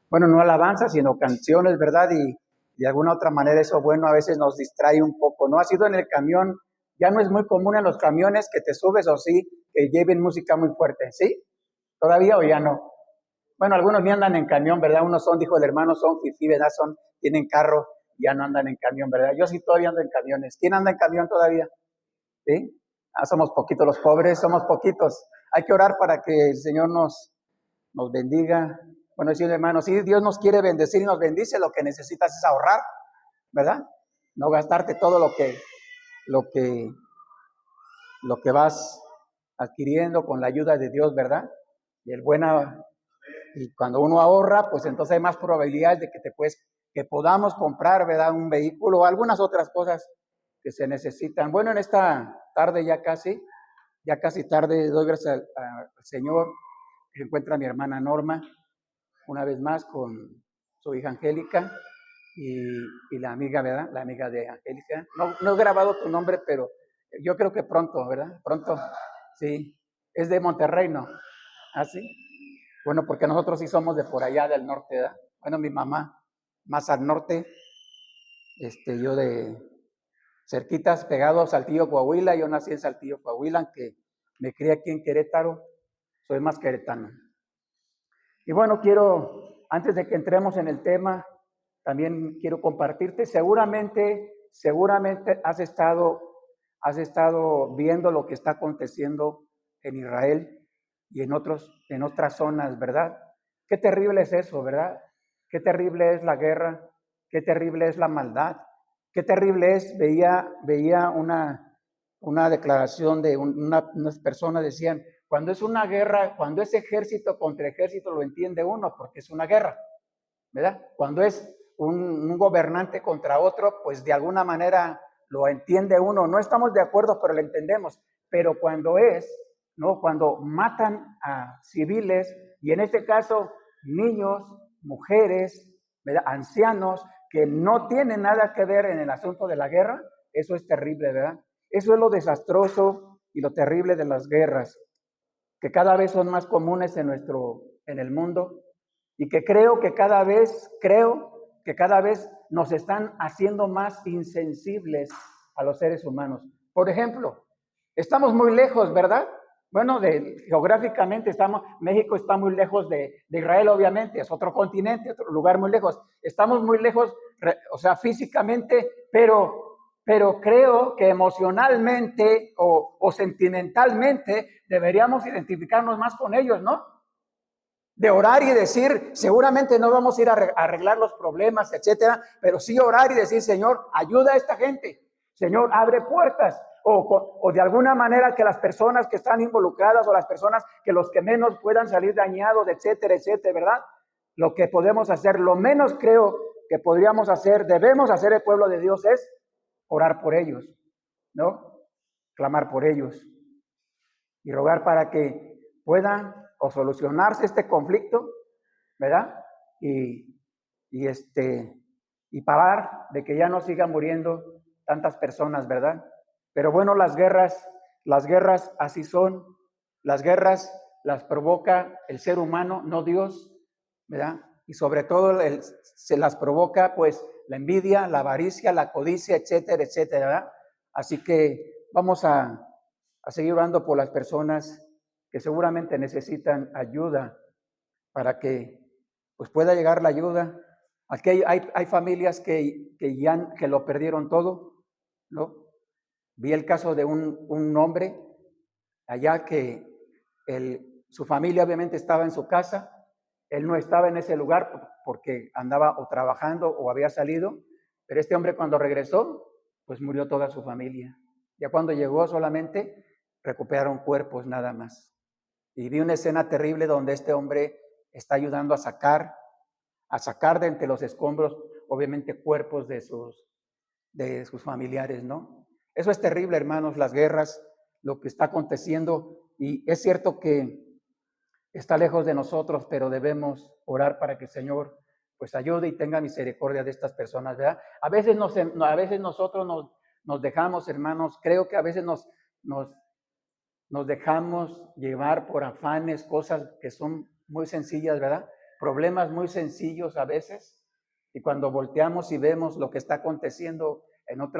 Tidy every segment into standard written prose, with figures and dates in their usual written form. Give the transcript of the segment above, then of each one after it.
bueno, no alabanzas, sino canciones, ¿verdad? Y de alguna otra manera eso, bueno, a veces nos distrae un poco, ¿no? Ha sido en el camión, ya no es muy común en los camiones que te subes o sí, que lleven música muy fuerte, ¿sí? ¿Todavía o ya no? Bueno, algunos ni andan en camión, ¿verdad? Unos son, dijo el hermano, son fifí, ¿verdad? Tienen carro, ya no andan en camión, ¿verdad? Yo sí todavía ando en camiones. ¿Quién anda en camión todavía? ¿Sí? Somos poquitos los pobres, somos poquitos. Hay que orar para que el Señor nos bendiga. Bueno, sí, hermano, sí, Dios nos quiere bendecir y nos bendice, lo que necesitas es ahorrar, ¿verdad? No gastarte todo lo que, lo que vas adquiriendo con la ayuda de Dios, ¿verdad? Y cuando uno ahorra, pues entonces hay más probabilidades de que podamos comprar, ¿verdad? Un vehículo o algunas otras cosas que se necesitan. Bueno, en esta tarde ya casi tarde, doy gracias al Señor que se encuentra mi hermana Norma, una vez más con su hija Angélica y la amiga, ¿verdad? La amiga de Angélica. No he grabado tu nombre, pero yo creo que pronto, ¿verdad? Pronto, sí. Es de Monterrey, ¿no? ¿Ah, sí? Bueno, porque nosotros sí somos de por allá del norte, ¿verdad? Bueno, mi mamá más al norte, yo de cerquitas, pegado a Saltillo, Coahuila. Yo nací en Saltillo, Coahuila, aunque me crié aquí en Querétaro, soy más queretano. Y bueno, antes de que entremos en el tema, también quiero compartirte, seguramente has estado viendo lo que está aconteciendo en Israel y en otras zonas, ¿verdad? Qué terrible es eso, ¿verdad? Qué terrible es la guerra, qué terrible es la maldad, qué terrible es, veía una declaración de unas personas decían, cuando es una guerra, cuando es ejército contra ejército, lo entiende uno porque es una guerra, ¿verdad? Cuando es un gobernante contra otro, pues de alguna manera lo entiende uno. No estamos de acuerdo, pero lo entendemos. Pero cuando matan a civiles, y en este caso niños, mujeres, ¿verdad? Ancianos, que no tienen nada que ver en el asunto de la guerra, eso es terrible, ¿verdad? Eso es lo desastroso y lo terrible de las guerras, que cada vez son más comunes en el mundo, y que creo que cada vez nos están haciendo más insensibles a los seres humanos. Por ejemplo, estamos muy lejos, ¿verdad? Bueno, geográficamente México está muy lejos de Israel, obviamente, es otro continente, otro lugar muy lejos. Estamos muy lejos, o sea, físicamente, pero creo que emocionalmente o sentimentalmente deberíamos identificarnos más con ellos, ¿no? De orar y decir, seguramente no vamos a ir a arreglar los problemas, etcétera, pero sí orar y decir, Señor, ayuda a esta gente, Señor, abre puertas, o de alguna manera que las personas que están involucradas, o las personas los que menos puedan salir dañados, etcétera, etcétera, ¿verdad? Lo que podemos hacer, lo menos creo que podríamos hacer, debemos hacer el pueblo de Dios es orar por ellos, ¿no? Clamar por ellos y rogar para que puedan o solucionarse este conflicto, ¿verdad? Y, y, y parar de que ya no sigan muriendo tantas personas, ¿verdad? Pero bueno, las guerras así son. Las guerras las provoca el ser humano, no Dios, ¿verdad? Y sobre todo se las provoca pues la envidia, la avaricia, la codicia, etcétera, etcétera, ¿verdad? Así que vamos a seguir orando por las personas que seguramente necesitan ayuda para que pues pueda llegar la ayuda. Aquí hay familias que lo perdieron todo, ¿no? Vi el caso de un hombre allá que su familia obviamente estaba en su casa, él no estaba en ese lugar porque andaba o trabajando o había salido, pero este hombre cuando regresó, pues murió toda su familia. Ya cuando llegó solamente recuperaron cuerpos nada más. Y vi una escena terrible donde este hombre está ayudando a sacar de entre los escombros, obviamente, cuerpos de sus familiares, ¿no? Eso es terrible, hermanos, las guerras, lo que está aconteciendo. Y es cierto que está lejos de nosotros, pero debemos orar para que el Señor pues ayude y tenga misericordia de estas personas, ¿verdad? A veces nosotros nos dejamos, hermanos, creo que a veces nos dejamos llevar por afanes, cosas que son muy sencillas, ¿verdad? problemas muy sencillos a veces, y cuando volteamos y vemos lo que está aconteciendo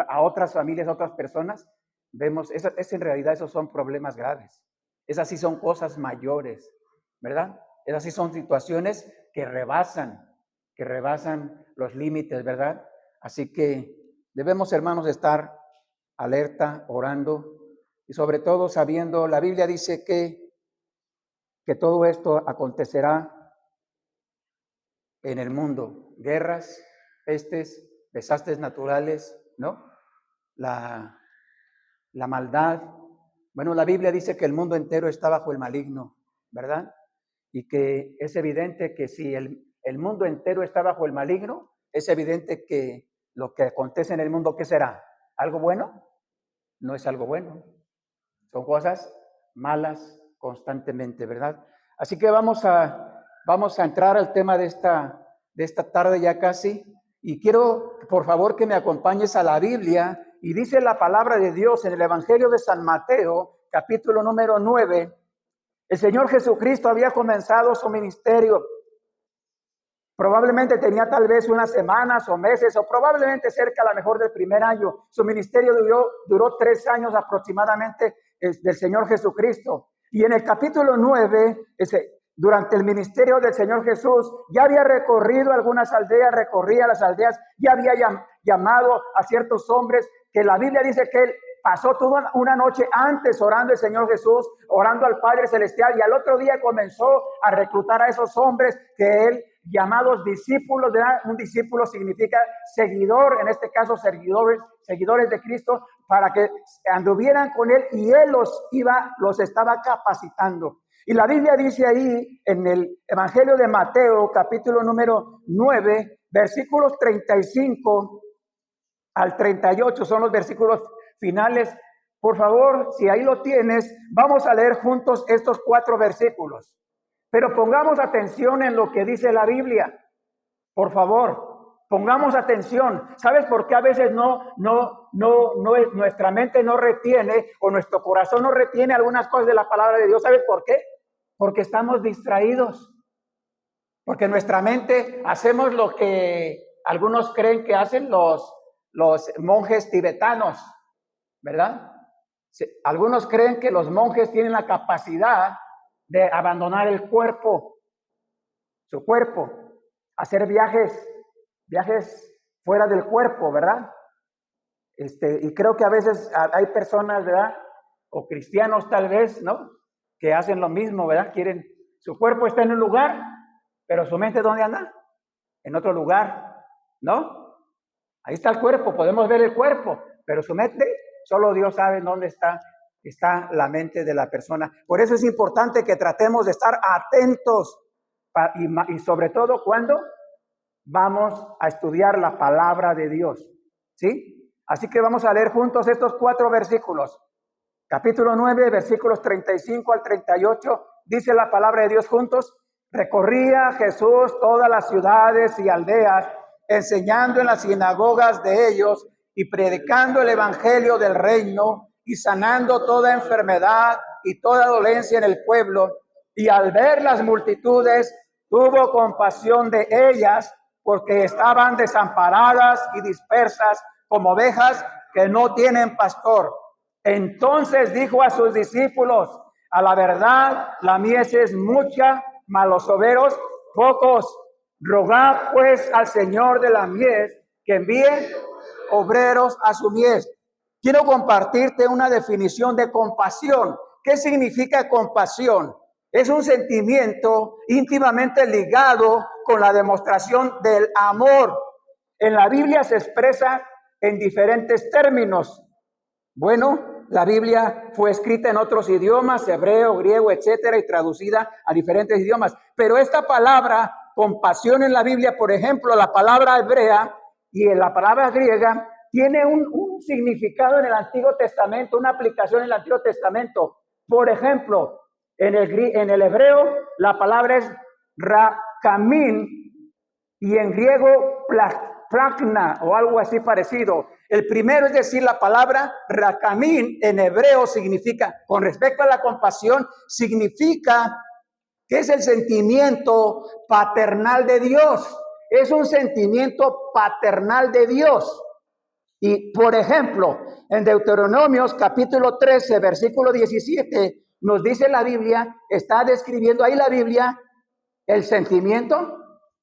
a otras familias, a otras personas, vemos, en realidad esos son problemas graves. Esas sí son cosas mayores, ¿verdad? Esas sí son situaciones que rebasan los límites, ¿verdad? Así que debemos, hermanos, estar alerta, orando, y sobre todo sabiendo, la Biblia dice que todo esto acontecerá en el mundo: guerras, pestes, desastres naturales, ¿no? La maldad. Bueno, la Biblia dice que el mundo entero está bajo el maligno, ¿verdad? Y que es evidente que si el mundo entero está bajo el maligno, es evidente que lo que acontece en el mundo, ¿qué será? ¿Algo bueno? No es algo bueno. Son cosas malas constantemente, ¿verdad? Así que vamos a entrar al tema de esta tarde ya casi. Y quiero, por favor, que me acompañes a la Biblia. Y dice la palabra de Dios en el Evangelio de San Mateo, capítulo número 9. El Señor Jesucristo había comenzado su ministerio. Probablemente tenía tal vez unas semanas o meses, o probablemente cerca a lo mejor del primer año. Su ministerio duró 3 años aproximadamente del Señor Jesucristo. Y en el capítulo 9, durante el ministerio del Señor Jesús, ya había recorrido algunas aldeas, recorría las aldeas, ya había llamado a ciertos hombres que la Biblia dice que él pasó toda una noche antes orando el Señor Jesús, orando al Padre Celestial, y al otro día comenzó a reclutar a esos hombres que él, llamados discípulos, ¿verdad? Un discípulo significa seguidor, en este caso seguidores de Cristo, para que anduvieran con él, y él los estaba capacitando. Y la Biblia dice ahí en el Evangelio de Mateo, capítulo número 9, versículos 35 al 38, son los versículos finales. Por favor, si ahí lo tienes, vamos a leer juntos estos 4 versículos. Pero pongamos atención en lo que dice la Biblia. Por favor, pongamos atención. ¿Sabes por qué a veces nuestra mente no retiene, o nuestro corazón no retiene algunas cosas de la palabra de Dios? ¿Sabes por qué? Porque estamos distraídos. Porque nuestra mente hacemos lo que algunos creen que hacen los monjes tibetanos, ¿verdad? Algunos creen que los monjes tienen la capacidad de abandonar el cuerpo, su cuerpo, hacer viajes fuera del cuerpo, ¿verdad? Y creo que a veces hay personas, ¿verdad? O cristianos tal vez, ¿no? Que hacen lo mismo, ¿verdad? Su cuerpo está en un lugar, pero su mente, ¿dónde anda? En otro lugar, ¿no? Ahí está el cuerpo, podemos ver el cuerpo, pero su mente, solo Dios sabe dónde está la mente de la persona. Por eso es importante que tratemos de estar atentos, y sobre todo cuando vamos a estudiar la palabra de Dios, ¿sí? Así que vamos a leer juntos estos 4 versículos. Capítulo 9, versículos 35 al 38, dice la palabra de Dios juntos: recorría Jesús todas las ciudades y aldeas, enseñando en las sinagogas de ellos y predicando el evangelio del reino y sanando toda enfermedad y toda dolencia en el pueblo. Y al ver las multitudes, tuvo compasión de ellas, porque estaban desamparadas y dispersas como ovejas que no tienen pastor. Entonces dijo a sus discípulos: a la verdad, la mies es mucha, mas los obreros pocos. Rogad pues al Señor de la mies que envíe obreros a su mies. Quiero compartirte una definición de compasión. ¿Qué significa compasión? Es un sentimiento íntimamente ligado con la demostración del amor. En la Biblia se expresa en diferentes términos. Bueno, la Biblia fue escrita en otros idiomas, hebreo, griego, etcétera, y traducida a diferentes idiomas. Pero esta palabra, compasión, en la Biblia, por ejemplo, la palabra hebrea y en la palabra griega, tiene un significado en el Antiguo Testamento, una aplicación en el Antiguo Testamento. Por ejemplo, en el hebreo la palabra es rakamín, y en griego plakna o algo así parecido. El primero, es decir, la palabra rakamín en hebreo significa, con respecto a la compasión, significa ¿Qué es el sentimiento paternal de Dios? Es un sentimiento paternal de Dios. Y, por ejemplo, en Deuteronomios capítulo 13, versículo 17, nos dice la Biblia, está describiendo ahí la Biblia el sentimiento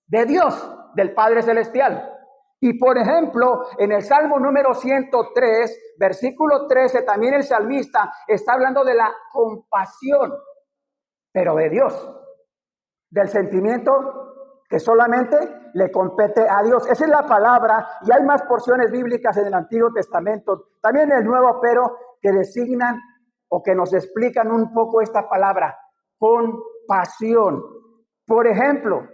de Dios, del Padre Celestial. Y, por ejemplo, en el Salmo número 103, versículo 13, también el salmista está hablando de la compasión, pero de Dios, del sentimiento que solamente le compete a Dios. Esa es la palabra, y hay más porciones bíblicas en el Antiguo Testamento, también en el Nuevo, pero que designan o que nos explican un poco esta palabra, compasión. Por ejemplo,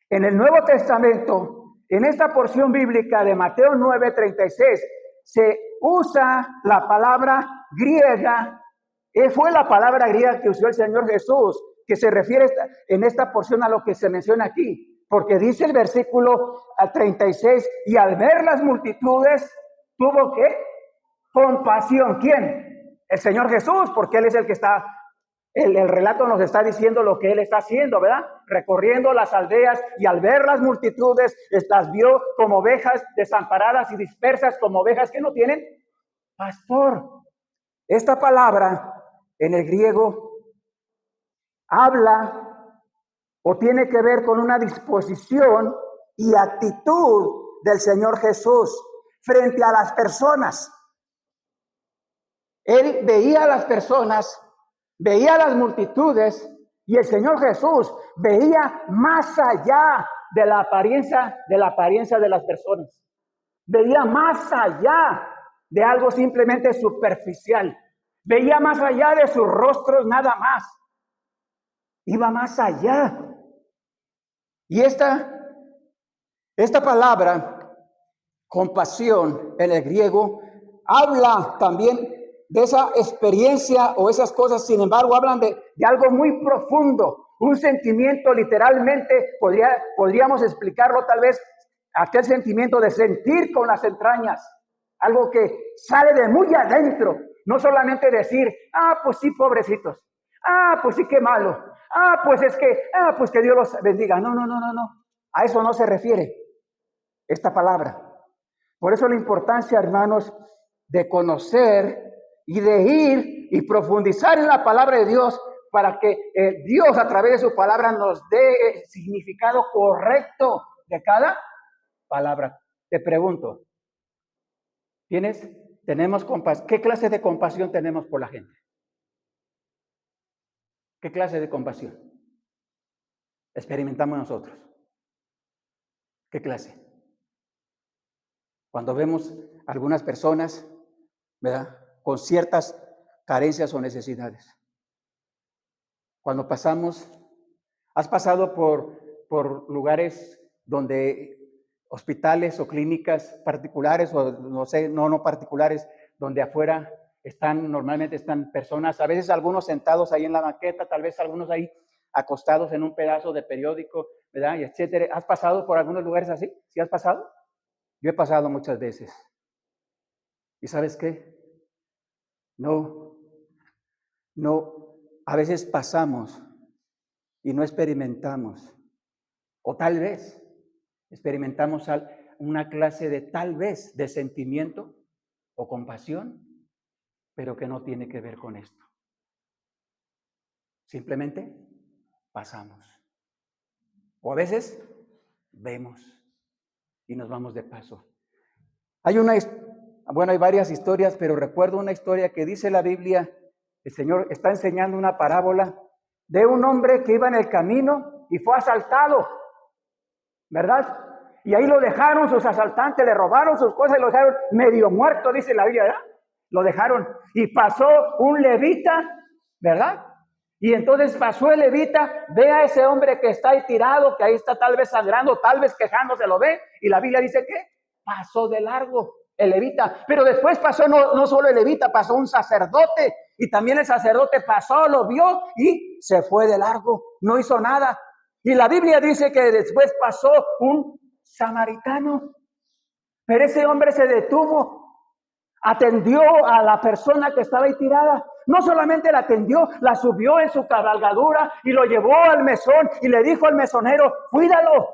en el Nuevo Testamento, en esta porción bíblica de Mateo 9:36, se usa la palabra griega, fue la palabra griega que usó el Señor Jesús, que se refiere en esta porción a lo que se menciona aquí, porque dice el versículo 36, y al ver las multitudes, tuvo ¿qué? Compasión. ¿Quién? El Señor Jesús, porque Él es el que está, el relato nos está diciendo lo que Él está haciendo, ¿verdad? Recorriendo las aldeas, y al ver las multitudes, las vio como ovejas desamparadas y dispersas, como ovejas que no tienen pastor. Esta palabra en el griego habla o tiene que ver con una disposición y actitud del Señor Jesús frente a las personas. Él veía a las personas, veía a las multitudes, y el Señor Jesús veía más allá de la apariencia de las personas. Veía más allá de algo simplemente superficial. Veía más allá de sus rostros nada más. Iba más allá. Y esta palabra, compasión, en el griego, habla también de esa experiencia o esas cosas. Sin embargo, hablan de algo muy profundo, un sentimiento. Literalmente podríamos explicarlo tal vez, aquel sentimiento de sentir con las entrañas, algo que sale de muy adentro, no solamente decir, pues sí, pobrecitos, pues sí, qué malo, pues que Dios los bendiga. No, a eso no se refiere esta palabra. Por eso la importancia, hermanos, de conocer y de ir y profundizar en la palabra de Dios, para que Dios a través de su palabra nos dé el significado correcto de cada palabra. Te pregunto, tenemos compasión? ¿Qué clase de compasión tenemos por la gente? ¿Qué clase de compasión experimentamos nosotros? ¿Qué clase? Cuando vemos algunas personas, ¿verdad?, con ciertas carencias o necesidades. Cuando has pasado por lugares donde hospitales o clínicas particulares, o no particulares, donde afuera normalmente están personas, a veces algunos sentados ahí en la banqueta, tal vez algunos ahí acostados en un pedazo de periódico, ¿verdad?, y etcétera. ¿Has pasado por algunos lugares así? ¿Sí has pasado? Yo he pasado muchas veces. ¿Y sabes qué? No, a veces pasamos y no experimentamos, o tal vez experimentamos una clase de tal vez de sentimiento o compasión, pero que no tiene que ver con esto. Simplemente pasamos. O a veces vemos y nos vamos de paso. Hay varias historias, pero recuerdo una historia que dice la Biblia. El Señor está enseñando una parábola de un hombre que iba en el camino y fue asaltado, ¿verdad? Y ahí lo dejaron sus asaltantes, le robaron sus cosas y lo dejaron medio muerto, dice la Biblia, ¿verdad? Lo dejaron. Y pasó un levita, ¿verdad? Y entonces pasó el levita, ve a ese hombre que está ahí tirado, que ahí está tal vez sangrando, tal vez quejándose, lo ve, y la Biblia dice que pasó de largo el levita. Pero después pasó no solo el levita, pasó un sacerdote, y también el sacerdote pasó, lo vio y se fue de largo, no hizo nada. Y la Biblia dice que después pasó un samaritano, pero ese hombre se detuvo, atendió a la persona que estaba ahí tirada, No solamente la atendió, la subió en su cabalgadura y lo llevó al mesón y le dijo al mesonero, cuídalo.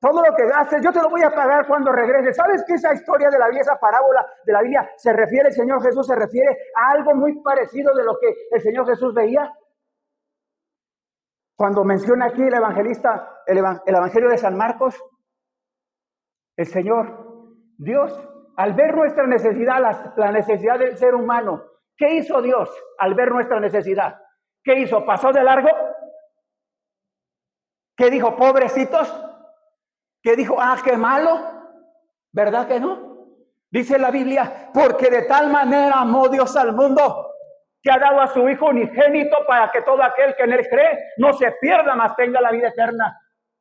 Todo lo que gastes, yo te lo voy a pagar cuando regrese. ¿Sabes que esa historia de la Biblia, esa parábola de la Biblia, se refiere, el Señor Jesús se refiere a algo muy parecido de lo que el Señor Jesús veía? Cuando menciona aquí el evangelista, el Evangelio de San Marcos, el Señor, Dios, al ver nuestra necesidad, la necesidad del ser humano, ¿qué hizo Dios al ver nuestra necesidad? ¿Qué hizo? ¿Pasó de largo? ¿Qué dijo? ¿Pobrecitos? ¿Qué dijo? Ah, qué malo. ¿Verdad que no? Dice la Biblia, porque de tal manera amó Dios al mundo, que ha dado a su Hijo unigénito para que todo aquel que en él cree no se pierda, mas tenga la vida eterna.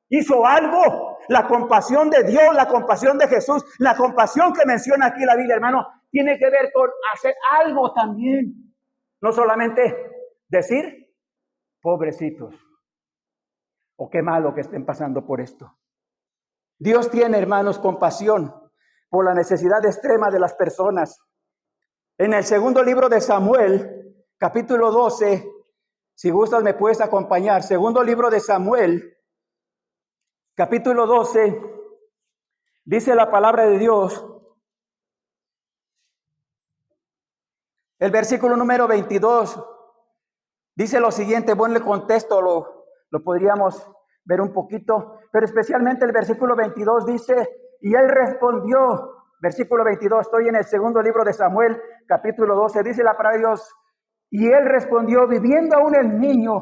Hizo algo. La compasión de Dios, la compasión de Jesús, la compasión que menciona aquí la Biblia, hermano, tiene que ver con hacer algo también. No solamente decir, pobrecitos, o qué malo que estén pasando por esto. Dios tiene, hermanos, compasión por la necesidad extrema de las personas. En el segundo libro de Samuel, capítulo 12, si gustas me puedes acompañar. Segundo libro de Samuel, capítulo 12, dice la palabra de Dios. El versículo número 22 dice lo siguiente, bueno, el contexto lo podríamos ver un poquito, pero especialmente el versículo 22 dice, y él respondió, versículo 22, estoy en el segundo libro de Samuel, capítulo 12, dice la palabra de Dios, y él respondió, viviendo aún el niño,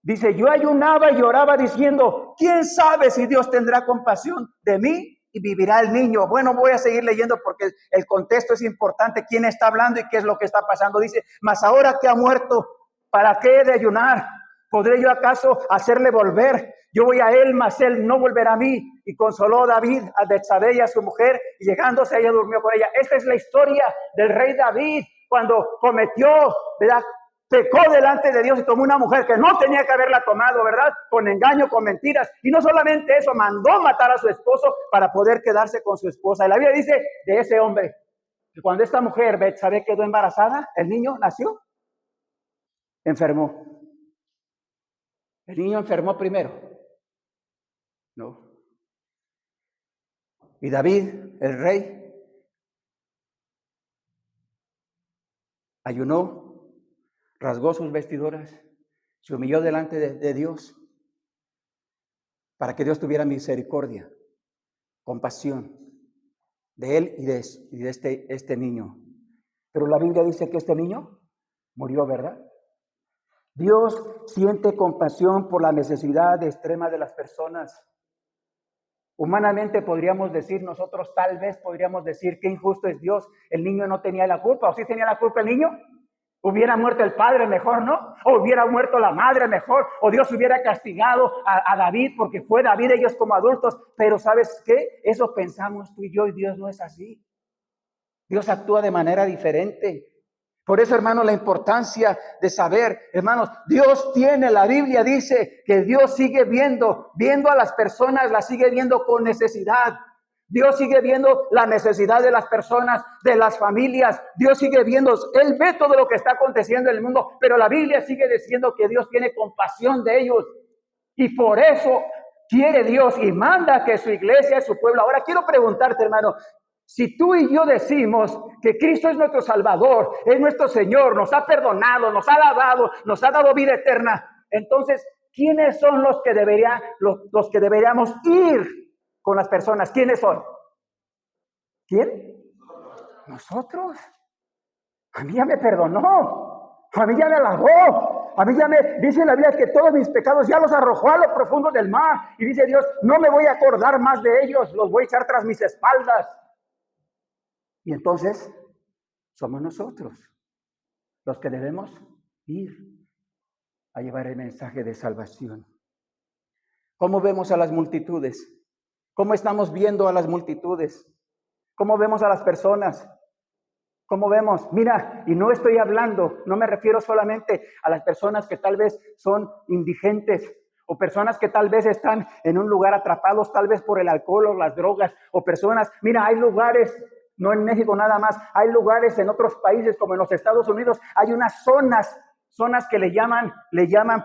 dice, yo ayunaba y lloraba diciendo, ¿quién sabe si Dios tendrá compasión de mí y vivirá el niño? Bueno, voy a seguir leyendo porque el contexto es importante, quién está hablando y qué es lo que está pasando. Dice, mas ahora que ha muerto, ¿para qué he de ayunar? ¿Podré yo acaso hacerle volver? Yo voy a él, mas él no volverá a mí. Y consoló David a Betsabé y a su mujer, y llegándose ella durmió con ella. Esta es la historia del rey David, cuando cometió, ¿verdad? Pecó delante de Dios y tomó una mujer que no tenía que haberla tomado, ¿verdad? Con engaño, con mentiras. Y no solamente eso, mandó matar a su esposo para poder quedarse con su esposa. Y la Biblia dice de ese hombre, que cuando esta mujer, Betsabé, quedó embarazada, el niño nació, enfermó. El niño enfermó primero. No. Y David, el rey, ayunó, rasgó sus vestiduras, se humilló delante de Dios para que Dios tuviera misericordia, compasión de él y de este niño. Pero la Biblia dice que este niño murió, ¿verdad? Dios siente compasión por la necesidad extrema de las personas. Humanamente podríamos decir, nosotros tal vez podríamos decir que injusto es Dios. El niño no tenía la culpa, ¿o sí tenía la culpa el niño? Hubiera muerto el padre mejor, ¿no? O hubiera muerto la madre mejor, o Dios hubiera castigado a David porque fue David, ellos como adultos. Pero ¿sabes qué? Eso pensamos tú y yo, y Dios no es así. Dios actúa de manera diferente. Por eso, hermanos, la importancia de saber, hermanos, Dios tiene, la Biblia dice que Dios sigue viendo a las personas, las sigue viendo con necesidad. Dios sigue viendo la necesidad de las personas, de las familias. Dios sigue viendo, Él ve todo lo que está aconteciendo en el mundo, pero la Biblia sigue diciendo que Dios tiene compasión de ellos. Y por eso quiere Dios y manda que su iglesia, su pueblo. Ahora quiero preguntarte, hermano, si tú y yo decimos que Cristo es nuestro Salvador, es nuestro Señor, nos ha perdonado, nos ha lavado, nos ha dado vida eterna, entonces, ¿quiénes son los que deberíamos ir con las personas? ¿Quiénes son? ¿Quién? Nosotros. A mí ya me perdonó, a mí ya me lavó, a mí ya dice la Biblia que todos mis pecados ya los arrojó a lo profundo del mar. Y dice Dios, no me voy a acordar más de ellos, los voy a echar tras mis espaldas. Y entonces, somos nosotros los que debemos ir a llevar el mensaje de salvación. ¿Cómo vemos a las multitudes? ¿Cómo estamos viendo a las multitudes? ¿Cómo vemos a las personas? ¿Cómo vemos? Mira, y no estoy hablando, no me refiero solamente a las personas que tal vez son indigentes, o personas que tal vez están en un lugar atrapados, tal vez por el alcohol o las drogas, o personas, mira, hay lugares no en México nada más. Hay lugares en otros países como en los Estados Unidos, hay unas zonas que le llaman,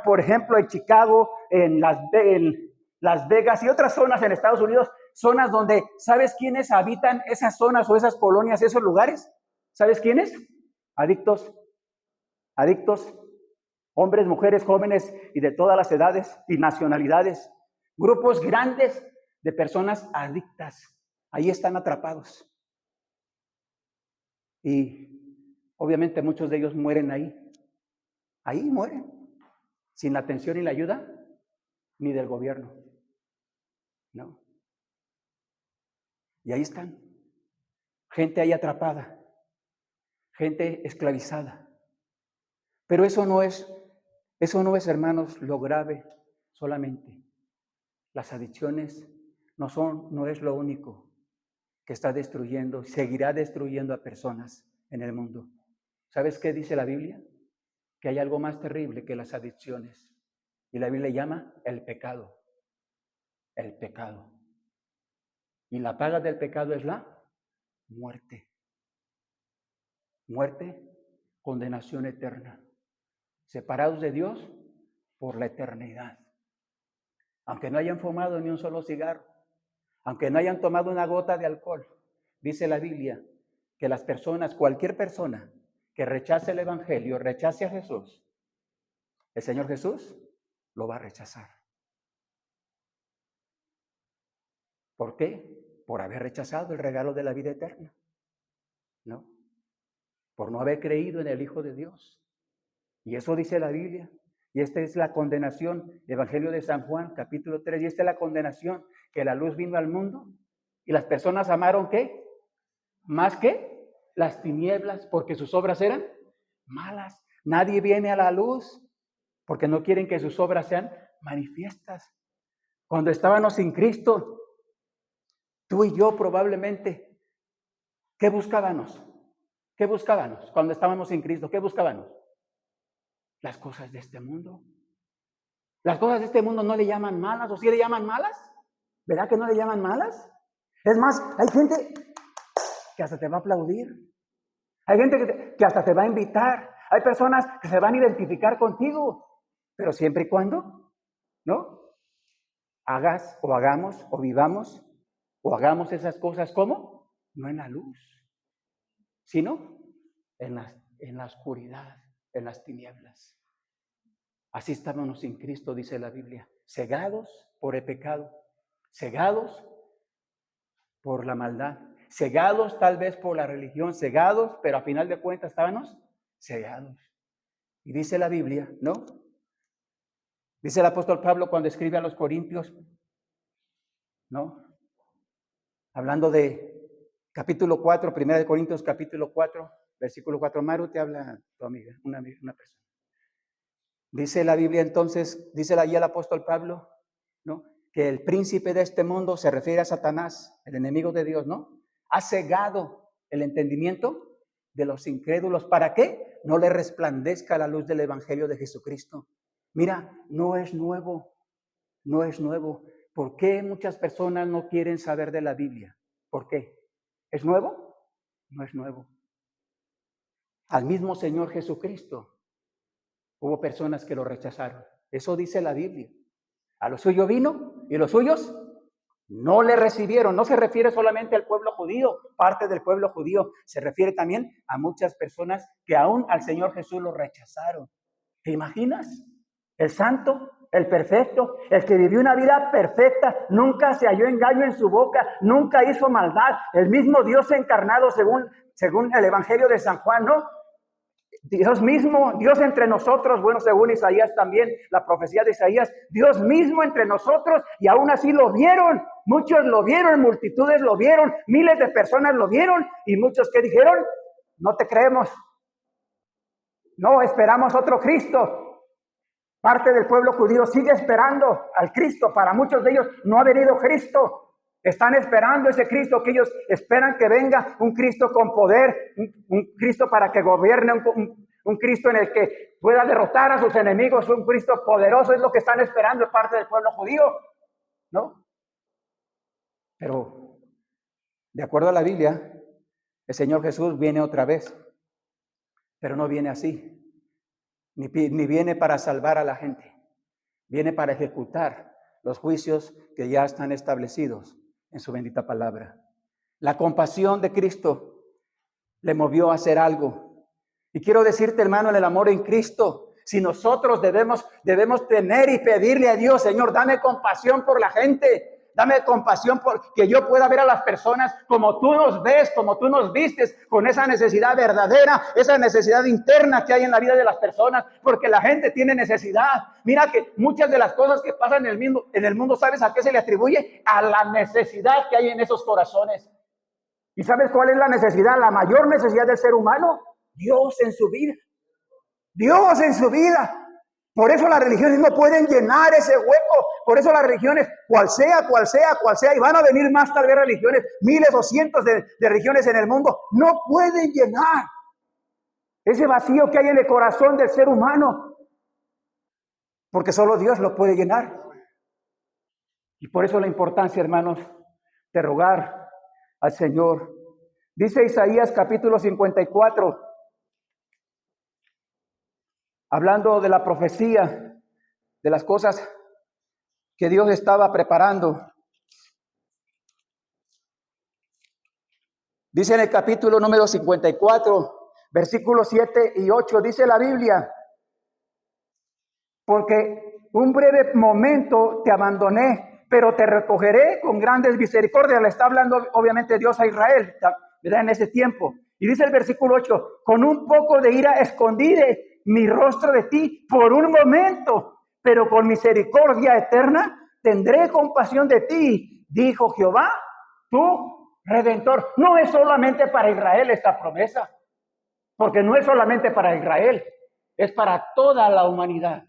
por ejemplo, en Chicago, en Las Vegas y otras zonas en Estados Unidos, zonas donde, ¿sabes quiénes habitan esas zonas o esas colonias, esos lugares? ¿Sabes quiénes? Adictos, hombres, mujeres, jóvenes y de todas las edades y nacionalidades. Grupos grandes de personas adictas. Ahí están atrapados. Y obviamente muchos de ellos mueren ahí. Ahí mueren. Sin la atención y la ayuda ni del gobierno. No. Y ahí están. Gente ahí atrapada. Gente esclavizada. Pero eso no es, hermanos, lo grave solamente. Las adicciones no es lo único que está destruyendo, seguirá destruyendo a personas en el mundo. ¿Sabes qué dice la Biblia? Que hay algo más terrible que las adicciones. Y la Biblia llama el pecado. El pecado. Y la paga del pecado es la muerte. Muerte, condenación eterna. Separados de Dios por la eternidad. Aunque no hayan fumado ni un solo cigarro, aunque no hayan tomado una gota de alcohol, dice la Biblia que las personas, cualquier persona que rechace el Evangelio, rechace a Jesús, el Señor Jesús lo va a rechazar. ¿Por qué? Por haber rechazado el regalo de la vida eterna, ¿no? Por no haber creído en el Hijo de Dios. Y eso dice la Biblia. Y esta es la condenación, Evangelio de San Juan, capítulo 3. Y esta es la condenación, que la luz vino al mundo. Y las personas amaron, ¿qué? Más que las tinieblas, porque sus obras eran malas. Nadie viene a la luz porque no quieren que sus obras sean manifiestas. Cuando estábamos sin Cristo, tú y yo probablemente, ¿qué buscábamos? ¿Qué buscábamos cuando estábamos sin Cristo? ¿Qué buscábamos? Las cosas de este mundo. Las cosas de este mundo no le llaman malas, ¿o sí le llaman malas? ¿Verdad que no le llaman malas? Es más, hay gente que hasta te va a aplaudir. Hay gente que hasta te va a invitar. Hay personas que se van a identificar contigo. Pero siempre y cuando, ¿no? Hagas o hagamos o vivamos o hagamos esas cosas, ¿cómo? No en la luz, sino en la oscuridad, en las tinieblas. Así estábamos sin Cristo, dice la Biblia, cegados por el pecado, cegados por la maldad, cegados tal vez por la religión, cegados, pero a final de cuentas estábamos cegados. Y dice la Biblia, ¿no? Dice el apóstol Pablo cuando escribe a los Corintios, ¿no? Hablando de capítulo 4, 1 Corintios capítulo 4, versículo 4. Maru, te habla tu amiga, una persona. Dice la Biblia entonces, dice allí el apóstol Pablo, ¿no? Que el príncipe de este mundo se refiere a Satanás, el enemigo de Dios, ¿no? Ha cegado el entendimiento de los incrédulos. ¿Para qué? No le resplandezca la luz del evangelio de Jesucristo. Mira, no es nuevo. ¿Por qué muchas personas no quieren saber de la Biblia? ¿Por qué? ¿Es nuevo? No es nuevo. Al mismo Señor Jesucristo hubo personas que lo rechazaron. Eso dice la Biblia. A lo suyo vino y los suyos no le recibieron. No se refiere solamente al pueblo judío, parte del pueblo judío. Se refiere también a muchas personas que aún al Señor Jesús lo rechazaron. ¿Te imaginas? El santo, el perfecto, el que vivió una vida perfecta, nunca se halló engaño en su boca, nunca hizo maldad. El mismo Dios encarnado según el Evangelio de San Juan, ¿no? Dios mismo, Dios entre nosotros, bueno, según Isaías también, la profecía de Isaías, Dios mismo entre nosotros, y aún así lo vieron, muchos lo vieron, multitudes lo vieron, miles de personas lo vieron, y muchos que dijeron, no te creemos, no, esperamos otro Cristo. Parte del pueblo judío sigue esperando al Cristo, para muchos de ellos no ha venido Cristo. Están esperando ese Cristo que ellos esperan que venga, un Cristo con poder, un Cristo para que gobierne, un Cristo en el que pueda derrotar a sus enemigos, un Cristo poderoso, es lo que están esperando de parte del pueblo judío, ¿no? Pero, de acuerdo a la Biblia, El Señor Jesús viene otra vez, pero no viene así, ni viene para salvar a la gente, viene para ejecutar los juicios que ya están establecidos en su bendita palabra. La compasión de Cristo le movió a hacer algo. Y quiero decirte, hermano, en el amor en Cristo, si nosotros debemos tener y pedirle a Dios, Señor, dame compasión por la gente. Dame compasión por que yo pueda ver a las personas como tú nos ves, como tú nos vistes, con esa necesidad verdadera, esa necesidad interna que hay en la vida de las personas, porque la gente tiene necesidad. Mira que muchas de las cosas que pasan en el mundo, ¿sabes a qué se le atribuye? A la necesidad que hay en esos corazones. ¿Y sabes cuál es la necesidad? La mayor necesidad del ser humano, Dios en su vida. Dios en su vida. Por eso las religiones no pueden llenar ese hueco. Por eso las religiones, cual sea, y van a venir más tal vez religiones, miles o cientos de religiones en el mundo, no pueden llenar ese vacío que hay en el corazón del ser humano. Porque solo Dios lo puede llenar. Y por eso la importancia, hermanos, de rogar al Señor. Dice Isaías capítulo 54, hablando de la profecía, de las cosas que Dios estaba preparando. Dice en el capítulo número 54, versículos 7 y 8, dice la Biblia: porque un breve momento te abandoné, pero te recogeré con grandes misericordias. Le está hablando obviamente Dios a Israel, ¿verdad? En ese tiempo. Y dice el versículo 8, con un poco de ira escondí mi rostro de ti por un momento, pero con misericordia eterna tendré compasión de ti, dijo Jehová, tu Redentor. No es solamente para Israel esta promesa, porque no es solamente para Israel, es para toda la humanidad,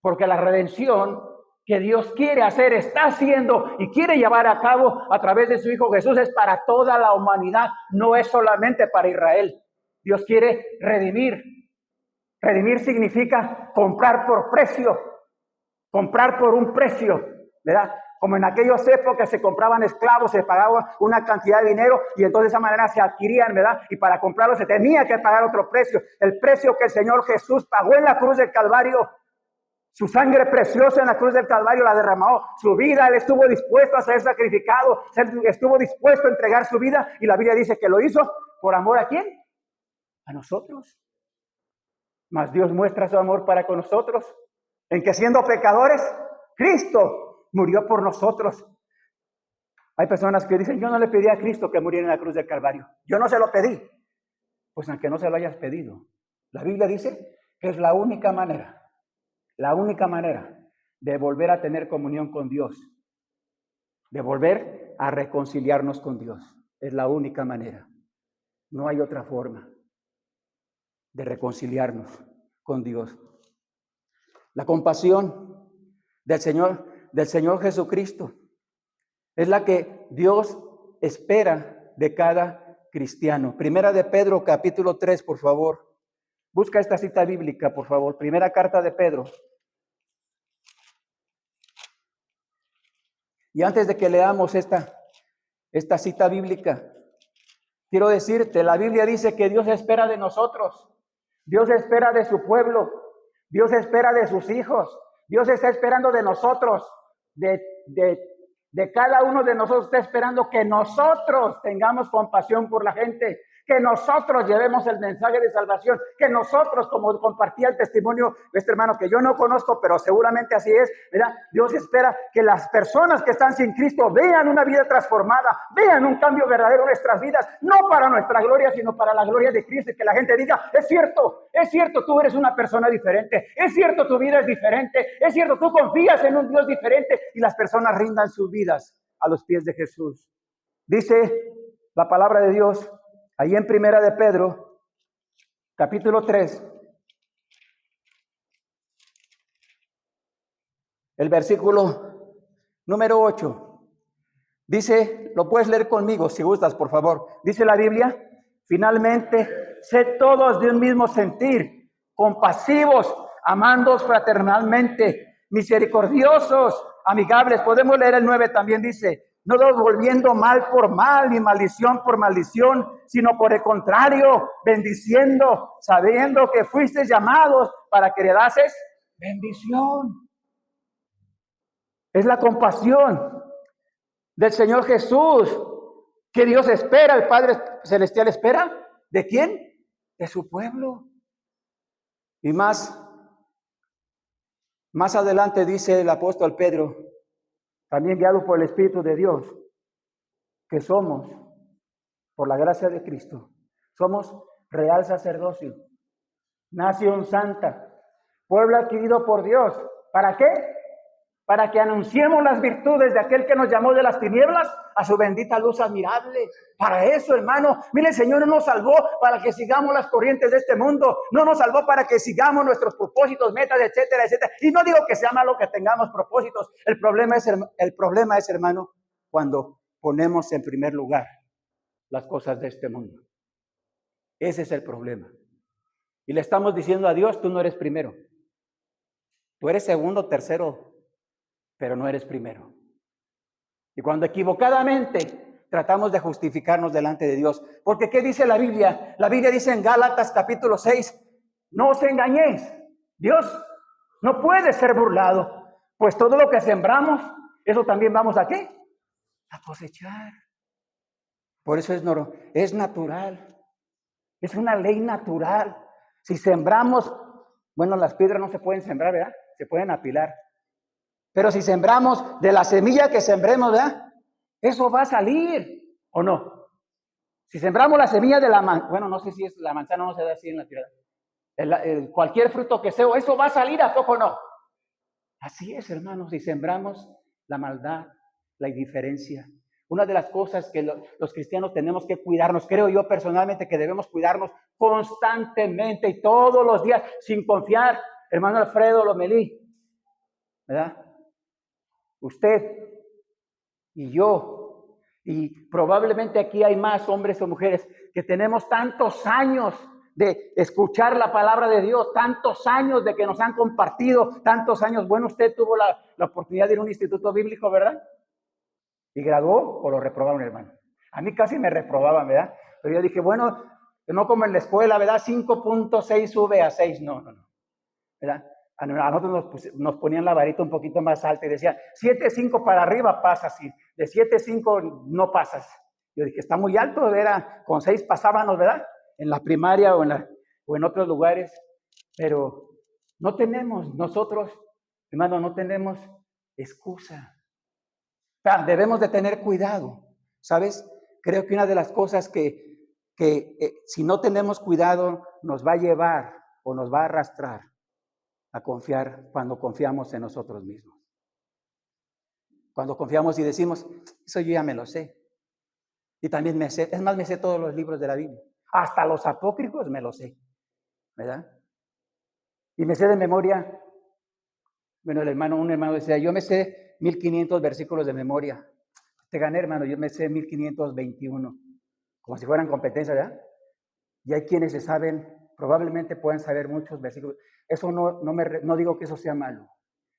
porque la redención que Dios quiere hacer, está haciendo y quiere llevar a cabo a través de su Hijo Jesús es para toda la humanidad, no es solamente para Israel. Dios quiere redimir. Redimir significa comprar por precio, comprar por un precio, ¿verdad? Como en aquellas épocas se compraban esclavos, se pagaba una cantidad de dinero y entonces de esa manera se adquirían, ¿verdad? Y para comprarlos se tenía que pagar otro precio, el precio que el Señor Jesús pagó en la cruz del Calvario. Su sangre preciosa en la cruz del Calvario la derramó, su vida, Él estuvo dispuesto a ser sacrificado, estuvo dispuesto a entregar su vida y la Biblia dice que lo hizo por amor ¿a quién? A nosotros. Mas Dios muestra su amor para con nosotros, en que siendo pecadores, Cristo murió por nosotros. Hay personas que dicen, yo no le pedí a Cristo que muriera en la cruz del Calvario. Yo no se lo pedí. Pues aunque no se lo hayas pedido, la Biblia dice que es la única manera de volver a tener comunión con Dios, de volver a reconciliarnos con Dios. Es la única manera. No hay otra forma de reconciliarnos con Dios. La compasión del Señor Jesucristo es la que Dios espera de cada cristiano. Primera de Pedro, capítulo 3, por favor. Busca esta cita bíblica, por favor. Primera carta de Pedro. Y antes de que leamos esta cita bíblica, quiero decirte, la Biblia dice que Dios espera de nosotros. Dios espera de su pueblo, Dios espera de sus hijos, Dios está esperando de nosotros, de cada uno de nosotros está esperando que nosotros tengamos compasión por la gente, que nosotros llevemos el mensaje de salvación, que nosotros, como compartía el testimonio de este hermano que yo no conozco, pero seguramente así es, ¿verdad? Dios espera que las personas que están sin Cristo vean una vida transformada, vean un cambio verdadero en nuestras vidas, no para nuestra gloria, sino para la gloria de Cristo, y que la gente diga, es cierto, tú eres una persona diferente, es cierto, tu vida es diferente, es cierto, tú confías en un Dios diferente, y las personas rindan sus vidas a los pies de Jesús. Dice la palabra de Dios, ahí en Primera de Pedro, capítulo 3, el versículo número 8, dice, lo puedes leer conmigo si gustas, por favor. Dice la Biblia, finalmente, sed todos de un mismo sentir, compasivos, amándoos fraternalmente, misericordiosos, amigables. Podemos leer el 9 también, dice, no devolviendo mal por mal ni maldición por maldición, sino por el contrario, bendiciendo, sabiendo que fuisteis llamados para que heredases bendición. Es la compasión del Señor Jesús que Dios espera, el Padre Celestial espera. ¿De quién? De su pueblo. Y más adelante dice el apóstol Pedro, también guiado por el Espíritu de Dios, que somos, por la gracia de Cristo, somos real sacerdocio, nación santa, pueblo adquirido por Dios. ¿Para qué? Para que anunciemos las virtudes de aquel que nos llamó de las tinieblas a su bendita luz admirable. Para eso, hermano, mire, el Señor no nos salvó para que sigamos las corrientes de este mundo, no nos salvó para que sigamos nuestros propósitos, metas, etcétera, etcétera. Y no digo que sea malo que tengamos propósitos, el problema es, hermano, cuando ponemos en primer lugar las cosas de este mundo. Ese es el problema. Y le estamos diciendo a Dios, tú no eres primero, tú eres segundo, tercero, pero no eres primero. Y cuando equivocadamente tratamos de justificarnos delante de Dios, porque ¿qué dice la Biblia? La Biblia dice en Gálatas capítulo 6, no os engañéis, Dios no puede ser burlado, pues todo lo que sembramos, eso también vamos ¿a qué? A cosechar. Por eso es natural, es una ley natural. Si sembramos, bueno, las piedras no se pueden sembrar, ¿verdad? Se pueden apilar. Pero si sembramos de la semilla que sembremos, ¿verdad? Eso va a salir, ¿o no? Si sembramos la semilla de la manzana, bueno, no sé si es la manzana, no se da así en la tierra. Cualquier fruto que sea, eso va a salir, ¿a poco no? Así es, hermanos, si sembramos la maldad, la indiferencia. Una de las cosas que los cristianos tenemos que cuidarnos, creo yo personalmente que debemos cuidarnos constantemente y todos los días, sin confiar, hermano Alfredo Lomelí, ¿verdad? Usted y yo, y probablemente aquí hay más hombres o mujeres que tenemos tantos años de escuchar la palabra de Dios, tantos años de que nos han compartido, tantos años. Bueno, usted tuvo la oportunidad de ir a un instituto bíblico, ¿verdad? ¿Y graduó o lo reprobaron, hermano? A mí casi me reprobaban, ¿verdad? Pero yo dije, bueno, no como en la escuela, ¿verdad? 5.6 sube a 6, no, ¿verdad? A nosotros nos ponían la varita un poquito más alta y decían, 7.5 para arriba pasas, y de 7.5 no pasas. Yo dije, está muy alto, era con 6 pasábamos, ¿verdad? En la primaria o en otros lugares, pero no tenemos nosotros, hermano, no tenemos excusa. O sea, debemos de tener cuidado, ¿sabes? Creo que una de las cosas que si no tenemos cuidado nos va a llevar o nos va a arrastrar a confiar cuando confiamos en nosotros mismos. Cuando confiamos y decimos, eso yo ya me lo sé. Y también me sé, es más, me sé todos los libros de la Biblia. Hasta los apócrifos me los sé, ¿verdad? Y me sé de memoria. Bueno, un hermano decía, yo me sé 1500 versículos de memoria. Te gané, hermano, yo me sé 1521. Como si fueran competencias, ¿verdad? Y hay quienes se saben, probablemente pueden saber muchos versículos. Eso no digo que eso sea malo.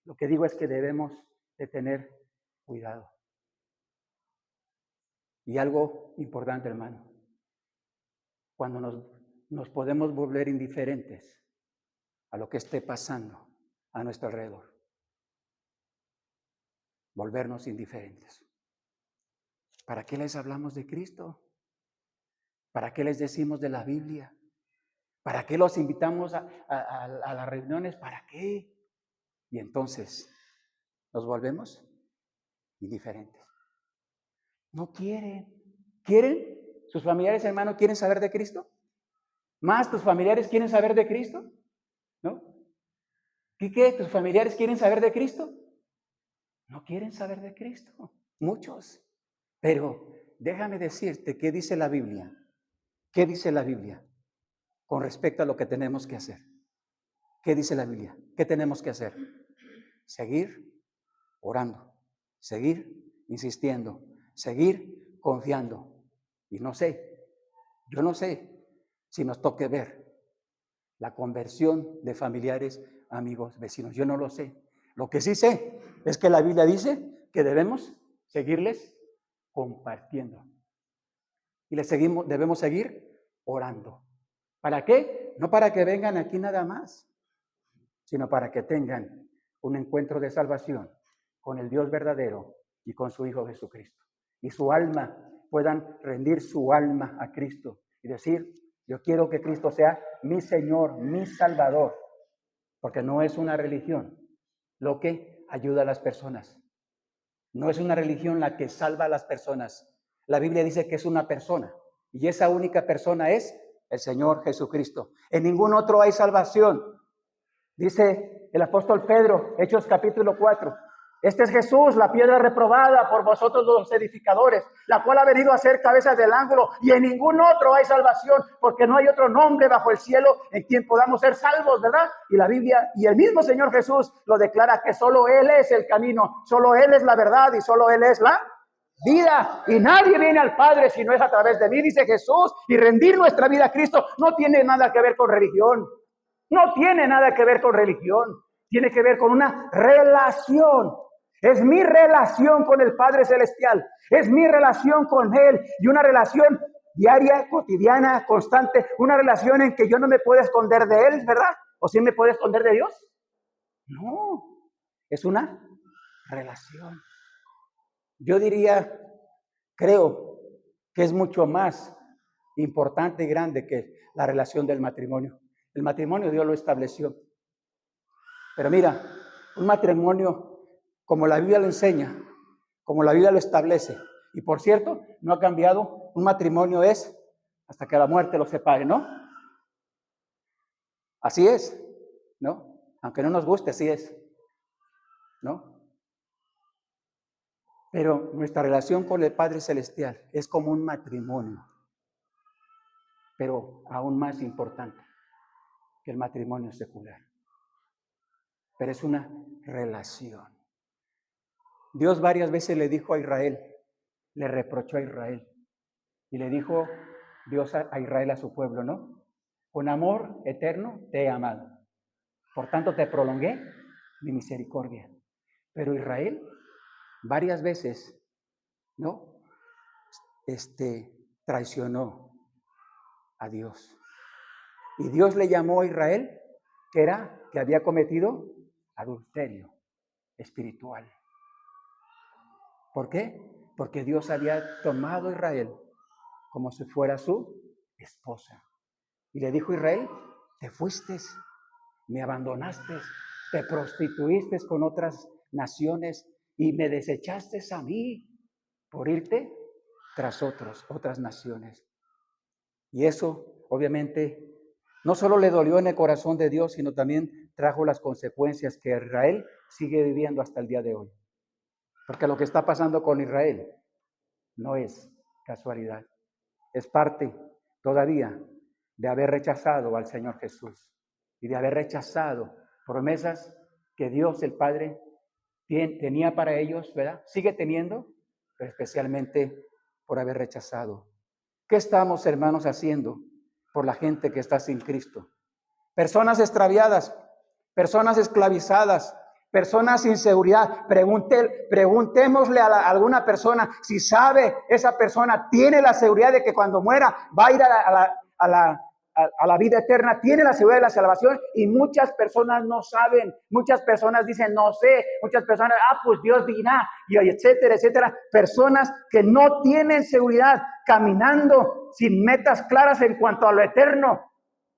Lo que digo es que debemos de tener cuidado. Y algo importante, hermano, cuando nos podemos volver indiferentes a lo que esté pasando a nuestro alrededor. Volvernos indiferentes. ¿Para qué les hablamos de Cristo? ¿Para qué les decimos de la Biblia? ¿Para qué los invitamos a las reuniones? ¿Para qué? Y entonces nos volvemos indiferentes. No quieren. ¿Quieren? ¿Sus familiares, hermanos, quieren saber de Cristo? ¿Más tus familiares quieren saber de Cristo? ¿No? ¿Qué? ¿Tus familiares quieren saber de Cristo? No quieren saber de Cristo. Muchos. Pero déjame decirte qué dice la Biblia. ¿Qué dice la Biblia con respecto a lo que tenemos que hacer? ¿Qué dice la Biblia? ¿Qué tenemos que hacer? Seguir orando, seguir insistiendo, seguir confiando. Y yo no sé si nos toque ver la conversión de familiares, amigos, vecinos. Yo no lo sé. Lo que sí sé es que la Biblia dice que debemos seguirles compartiendo. Y debemos seguir orando. ¿Para qué? No para que vengan aquí nada más, sino para que tengan un encuentro de salvación con el Dios verdadero y con su Hijo Jesucristo. Y su alma, puedan rendir su alma a Cristo y decir, yo quiero que Cristo sea mi Señor, mi Salvador, porque no es una religión lo que ayuda a las personas. No es una religión la que salva a las personas. La Biblia dice que es una persona, y esa única persona es el Señor Jesucristo. En ningún otro hay salvación. Dice el apóstol Pedro, Hechos capítulo 4. Este es Jesús, la piedra reprobada por vosotros los edificadores, la cual ha venido a ser cabeza del ángulo, y en ningún otro hay salvación, porque no hay otro nombre bajo el cielo en quien podamos ser salvos, ¿verdad? Y la Biblia, y el mismo Señor Jesús lo declara que solo Él es el camino, solo Él es la verdad y solo Él es la vida. Y nadie viene al Padre si no es a través de mí, dice Jesús, y rendir nuestra vida a Cristo no tiene nada que ver con religión. No tiene nada que ver con religión. Tiene que ver con una relación. Es mi relación con el Padre Celestial. Es mi relación con Él. Y una relación diaria, cotidiana, constante. Una relación en que yo no me puedo esconder de Él, ¿verdad? ¿O sí me puedo esconder de Dios? No. Es una relación. Yo diría, creo que es mucho más importante y grande que la relación del matrimonio. El matrimonio Dios lo estableció. Pero mira, un matrimonio como la Biblia lo enseña, como la Biblia lo establece, y por cierto, no ha cambiado, un matrimonio es hasta que la muerte los separe, ¿no? Así es, ¿no? Aunque no nos guste, así es, ¿no? Pero nuestra relación con el Padre Celestial es como un matrimonio, pero aún más importante que el matrimonio secular. Pero es una relación. Dios varias veces le dijo a Israel, le reprochó a Israel, y le dijo Dios a Israel, a su pueblo, ¿no? Con amor eterno te he amado, por tanto te prolongué mi misericordia. Pero Israel varias veces, ¿no? Traicionó a Dios. Y Dios le llamó a Israel que había cometido adulterio espiritual. ¿Por qué? Porque Dios había tomado a Israel como si fuera su esposa. Y le dijo a Israel, te fuiste, me abandonaste, te prostituiste con otras naciones y me desechaste a mí por irte tras otras naciones. Y eso, obviamente, no solo le dolió en el corazón de Dios, sino también trajo las consecuencias que Israel sigue viviendo hasta el día de hoy. Porque lo que está pasando con Israel no es casualidad. Es parte todavía de haber rechazado al Señor Jesús y de haber rechazado promesas que Dios el Padre tenía para ellos, ¿verdad? Sigue teniendo, pero especialmente por haber rechazado. ¿Qué estamos, hermanos, haciendo por la gente que está sin Cristo? Personas extraviadas, personas esclavizadas, personas sin seguridad. Preguntémosle a alguna persona si sabe, esa persona tiene la seguridad de que cuando muera va a ir a la vida eterna, tiene la seguridad de la salvación, y muchas personas no saben, muchas personas dicen no sé, muchas personas, pues Dios dirá, y etcétera, etcétera. Personas que no tienen seguridad, caminando sin metas claras en cuanto a lo eterno,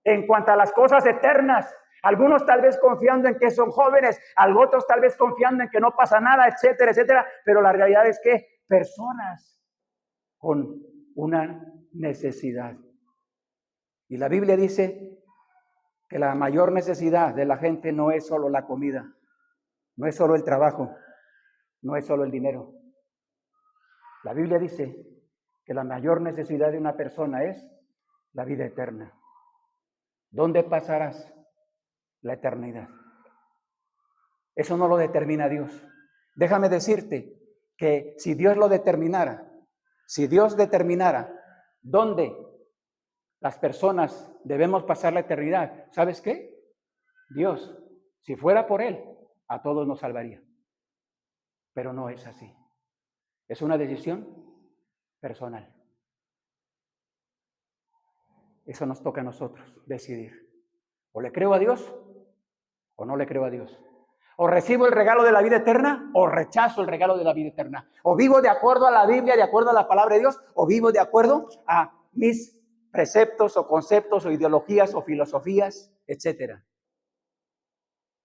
en cuanto a las cosas eternas. Algunos tal vez confiando en que son jóvenes, otros tal vez confiando en que no pasa nada, etcétera, etcétera. Pero la realidad es que personas con una necesidad. Y la Biblia dice que la mayor necesidad de la gente no es solo la comida, no es solo el trabajo, no es solo el dinero. La Biblia dice que la mayor necesidad de una persona es la vida eterna. ¿Dónde pasarás la eternidad? Eso no lo determina Dios. Déjame decirte que si Dios lo determinara, si Dios determinara dónde las personas debemos pasar la eternidad, ¿sabes qué? Dios, si fuera por Él, a todos nos salvaría. Pero no es así. Es una decisión personal. Eso nos toca a nosotros decidir. O le creo a Dios o no le creo a Dios. O recibo el regalo de la vida eterna o rechazo el regalo de la vida eterna. O vivo de acuerdo a la Biblia, de acuerdo a la palabra de Dios, o vivo de acuerdo a mis preceptos o conceptos o ideologías o filosofías, etcétera.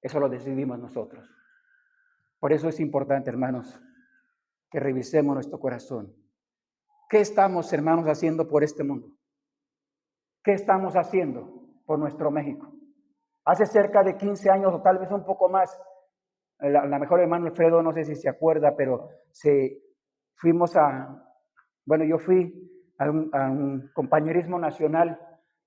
Eso lo decidimos nosotros. Por eso es importante, hermanos, que revisemos nuestro corazón. ¿Qué estamos, hermanos, haciendo por este mundo? ¿Qué estamos haciendo por nuestro México? Hace cerca de 15 años o tal vez un poco más, la mejor hermano Alfredo, no sé si se acuerda, pero yo fui a un compañerismo nacional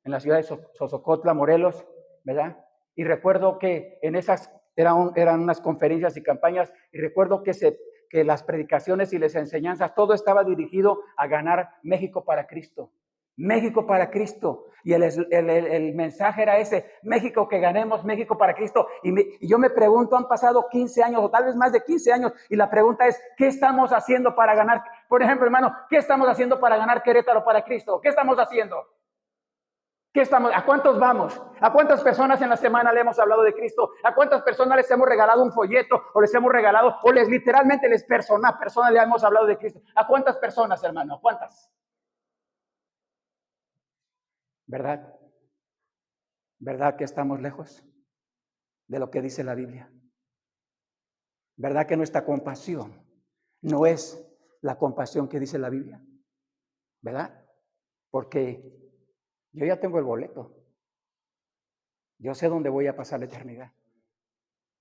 en la ciudad de Sosocotla, Morelos, ¿verdad? Y recuerdo que en esas eran unas conferencias y campañas, y recuerdo que las predicaciones y las enseñanzas, todo estaba dirigido a ganar México para Cristo. México para Cristo. Y el mensaje era ese: México, que ganemos México para Cristo. Y yo me pregunto, han pasado 15 años o tal vez más de 15 años, y la pregunta es: ¿qué estamos haciendo para ganar? Por ejemplo, hermano, ¿qué estamos haciendo para ganar Querétaro para Cristo? ¿Qué estamos haciendo? ¿A cuántos vamos? ¿A cuántas personas en la semana le hemos hablado de Cristo? ¿A cuántas personas les hemos regalado un folleto? ¿O les hemos regalado, o literalmente personas le hemos hablado de Cristo? ¿A cuántas personas, hermano? ¿A cuántas? ¿Verdad? ¿Verdad que estamos lejos de lo que dice la Biblia? ¿Verdad que nuestra compasión no es la compasión que dice la Biblia? ¿Verdad? Porque yo ya tengo el boleto. Yo sé dónde voy a pasar la eternidad.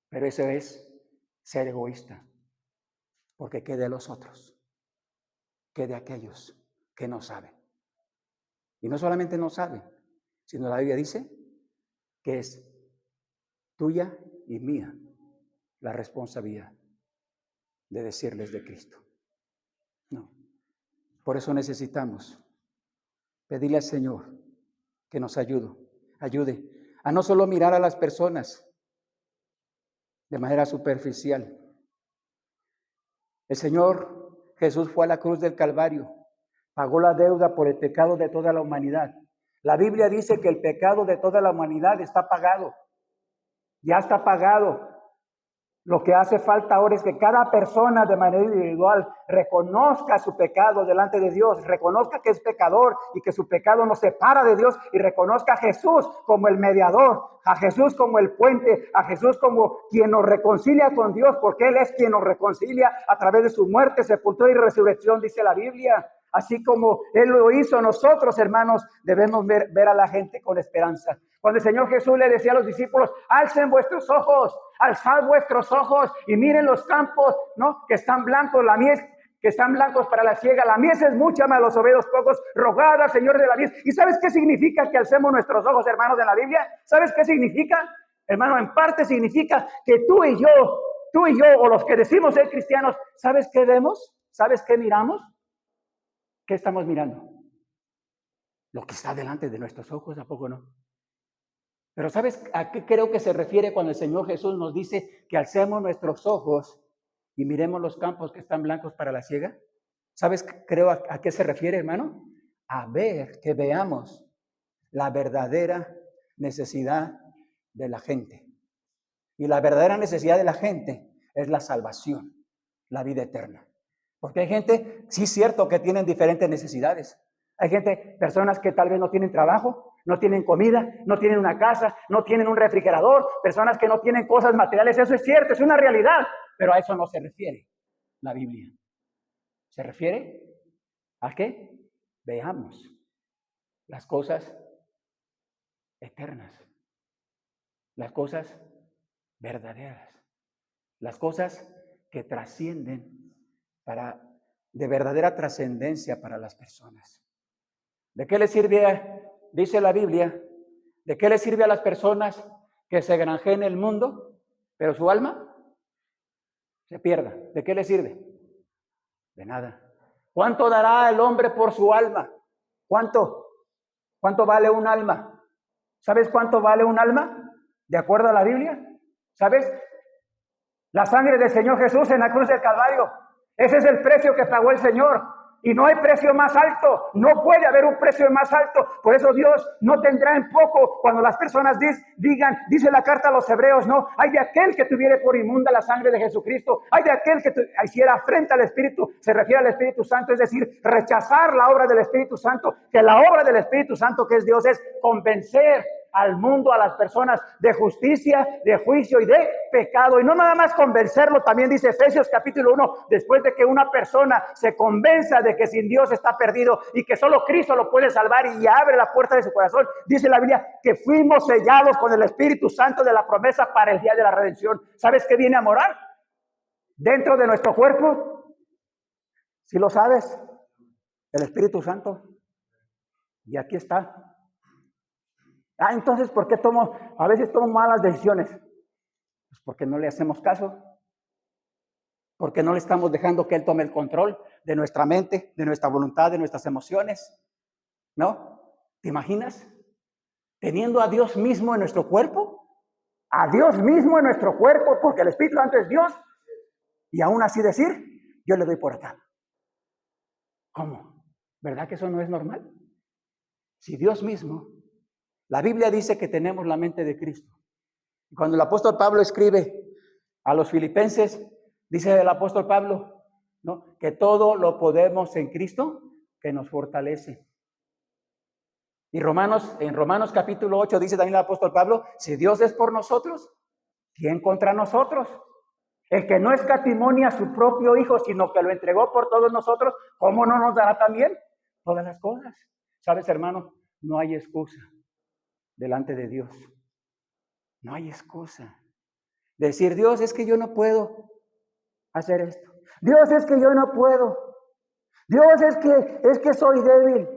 Pero eso es ser egoísta. Porque quede a los otros, quede a aquellos que no saben. Y no solamente no saben, sino la Biblia dice que es tuya y mía la responsabilidad de decirles de Cristo. No. Por eso necesitamos pedirle al Señor que nos ayude a no solo mirar a las personas de manera superficial. El Señor Jesús fue a la cruz del Calvario, pagó la deuda por el pecado de toda la humanidad. La Biblia dice que el pecado de toda la humanidad está pagado. Ya está pagado. Lo que hace falta ahora es que cada persona de manera individual reconozca su pecado delante de Dios, reconozca que es pecador y que su pecado nos separa de Dios, y reconozca a Jesús como el mediador, a Jesús como el puente, a Jesús como quien nos reconcilia con Dios, porque Él es quien nos reconcilia a través de su muerte, sepultura y resurrección, dice la Biblia. Así como Él lo hizo, nosotros, hermanos, debemos ver a la gente con esperanza. Cuando el Señor Jesús le decía a los discípulos: alcen vuestros ojos, alzad vuestros ojos y miren los campos, ¿no?, que están blancos, la mies, que están blancos para la siega. La mies es mucha, mas los obreros pocos. Rogad al Señor de la mies. ¿Y sabes qué significa que alcemos nuestros ojos, hermanos, en la Biblia? ¿Sabes qué significa? Hermano, en parte significa que tú y yo, o los que decimos ser cristianos, ¿sabes qué vemos? ¿Sabes qué miramos? ¿Qué estamos mirando? Lo que está delante de nuestros ojos, ¿a poco no? Pero ¿sabes a qué creo que se refiere cuando el Señor Jesús nos dice que alcemos nuestros ojos y miremos los campos que están blancos para la siega? ¿Sabes creo a qué se refiere, hermano? A ver, que veamos la verdadera necesidad de la gente. Y la verdadera necesidad de la gente es la salvación, la vida eterna. Porque hay gente, sí es cierto, que tienen diferentes necesidades. Hay personas que tal vez no tienen trabajo, no tienen comida, no tienen una casa, no tienen un refrigerador, personas que no tienen cosas materiales. Eso es cierto, es una realidad, pero a eso no se refiere la Biblia. ¿Se refiere a qué? Veamos las cosas eternas, las cosas verdaderas, las cosas que trascienden, de verdadera trascendencia para las personas. ¿De qué le sirve, dice la Biblia, de qué le sirve a las personas que se granjeen el mundo, pero su alma se pierda? ¿De qué le sirve? De nada. ¿Cuánto dará el hombre por su alma? ¿Cuánto? ¿Cuánto vale un alma? ¿Sabes cuánto vale un alma? De acuerdo a la Biblia. ¿Sabes? La sangre del Señor Jesús en la cruz del Calvario. Ese es el precio que pagó el Señor. Y no hay precio más alto, no puede haber un precio más alto. Por eso Dios no tendrá en poco cuando las personas digan, dice la carta a los hebreos, no, hay de aquel que tuviere por inmunda la sangre de Jesucristo, hay de aquel que hiciera afrenta al Espíritu, se refiere al Espíritu Santo, es decir, rechazar la obra del Espíritu Santo, que la obra del Espíritu Santo que es Dios es convencer al mundo, a las personas de justicia, de juicio y de pecado. Y no nada más convencerlo, también dice Efesios capítulo 1, después de que una persona se convenza de que sin Dios está perdido y que solo Cristo lo puede salvar y abre la puerta de su corazón, dice la Biblia que fuimos sellados con el Espíritu Santo de la promesa para el día de la redención. ¿Sabes qué viene a morar dentro de nuestro cuerpo? ¿Sí lo sabes? El Espíritu Santo. Y aquí está. Entonces, ¿por qué a veces tomo malas decisiones? Pues porque no le hacemos caso. Porque no le estamos dejando que Él tome el control de nuestra mente, de nuestra voluntad, de nuestras emociones. ¿No? ¿Te imaginas? Teniendo a Dios mismo en nuestro cuerpo. A Dios mismo en nuestro cuerpo, porque el Espíritu Santo es Dios. Y aún así decir, yo le doy por acá. ¿Cómo? ¿Verdad que eso no es normal? Si Dios mismo... La Biblia dice que tenemos la mente de Cristo. Cuando el apóstol Pablo escribe a los filipenses, dice el apóstol Pablo, ¿no?, que todo lo podemos en Cristo que nos fortalece. Y en Romanos capítulo 8 dice también el apóstol Pablo, si Dios es por nosotros, ¿quién contra nosotros? El que no escatimó a su propio Hijo, sino que lo entregó por todos nosotros, ¿cómo no nos dará también todas las cosas? ¿Sabes, hermano? No hay excusa delante de Dios. No hay excusa. Decir, Dios, es que yo no puedo hacer esto. Dios, es que yo no puedo. Dios, es que soy débil.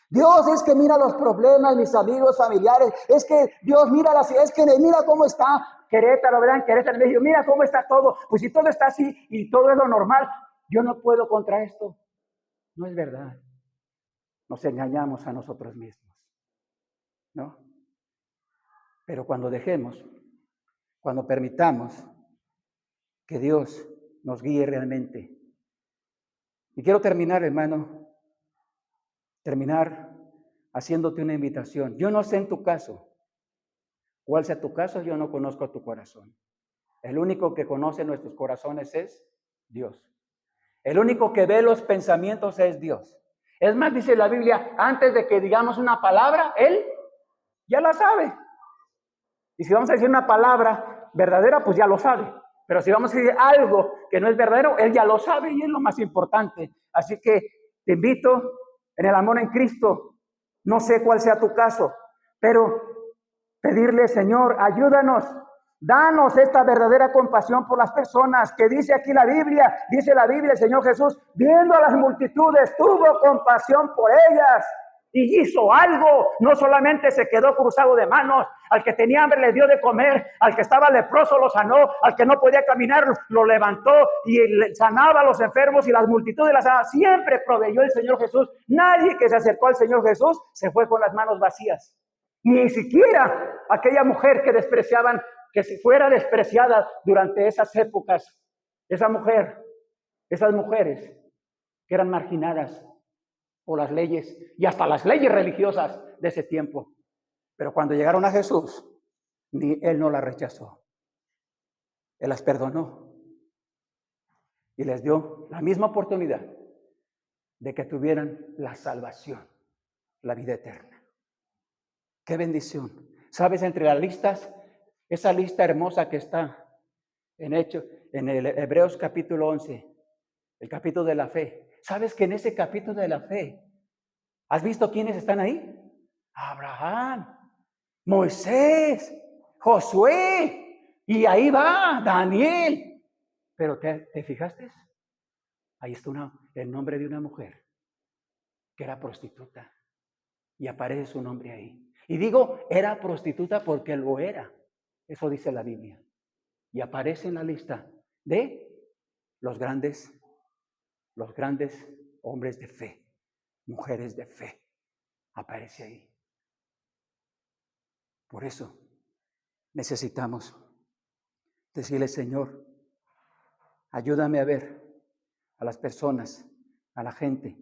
Dios, es que mira los problemas, mis amigos, familiares. Es que Dios, mira cómo está Querétaro, ¿verdad? Querétaro, me dijo, mira cómo está todo. Pues si todo está así y todo es lo normal, yo no puedo contra esto. No es verdad. Nos engañamos a nosotros mismos, ¿no? Pero cuando permitamos que Dios nos guíe realmente. Y quiero terminar, hermano, haciéndote una invitación. Yo no sé en tu caso, cuál sea tu caso, yo no conozco tu corazón. El único que conoce nuestros corazones es Dios. El único que ve los pensamientos es Dios. Es más, dice la Biblia, antes de que digamos una palabra, Él ya la sabe. Y si vamos a decir una palabra verdadera, pues ya lo sabe. Pero si vamos a decir algo que no es verdadero, Él ya lo sabe y es lo más importante. Así que te invito en el amor en Cristo. No sé cuál sea tu caso, pero pedirle, Señor, ayúdanos. Danos esta verdadera compasión por las personas que dice aquí la Biblia. Dice la Biblia, el Señor Jesús, viendo a las multitudes, tuvo compasión por ellas. Y hizo algo, no solamente se quedó cruzado de manos, al que tenía hambre le dio de comer, al que estaba leproso lo sanó, al que no podía caminar lo levantó y sanaba a los enfermos y las multitudes las sanaba. Siempre proveyó el Señor Jesús. Nadie que se acercó al Señor Jesús se fue con las manos vacías. Ni siquiera aquella mujer que despreciaban, que si fuera despreciada durante esas épocas, esas mujeres que eran marginadas por las leyes y hasta las leyes religiosas de ese tiempo. Pero cuando llegaron a Jesús, Él no las rechazó. Él las perdonó y les dio la misma oportunidad de que tuvieran la salvación, la vida eterna. ¡Qué bendición! ¿Sabes? Entre las listas, esa lista hermosa que está en el Hebreos capítulo 11, el capítulo de la fe. ¿Sabes que en ese capítulo de la fe, has visto quiénes están ahí? Abraham, Moisés, Josué, y ahí va Daniel. Pero ¿te fijaste? Ahí está el nombre de una mujer que era prostituta y aparece su nombre ahí. Y digo, era prostituta porque lo era. Eso dice la Biblia. Y aparece en la lista de los grandes hombres de fe, mujeres de fe. Aparece ahí. Por eso necesitamos decirle, Señor, ayúdame a ver a las personas a la gente